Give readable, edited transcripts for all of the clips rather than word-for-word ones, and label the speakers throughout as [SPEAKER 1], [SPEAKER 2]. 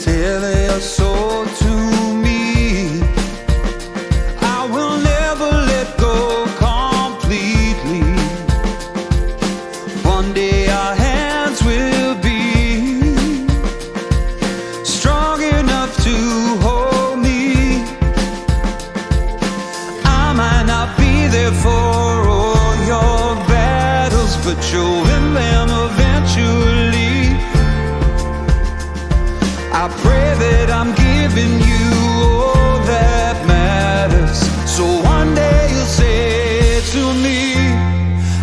[SPEAKER 1] Tell your soul to me. I will never let go completely. One day our hands will be strong enough to hold me. I might not be there for all your battles, but you'll win them eventually. I pray that I'm giving you all that matters, so one day you'll say to me,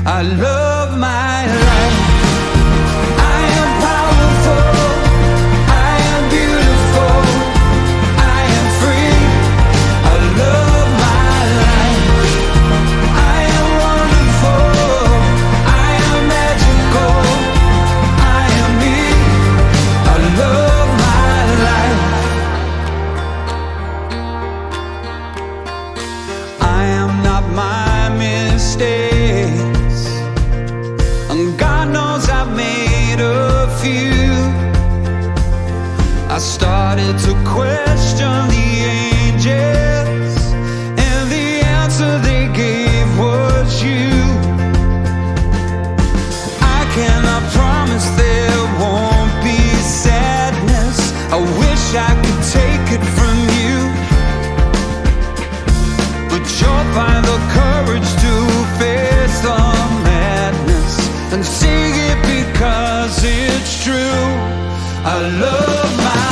[SPEAKER 1] I love my life. I am powerful, I am beautiful, I am free. I love my life. I am wonderful, I am magical, I am me. I love my life. I am not my mistakes, and God knows I've made a few. I started to question the angels, and the answer they gave was you. I cannot promise there won't be sadness. I wish I could take it from you, but you'll find the courage to face the madness and sing it because it's true. I love my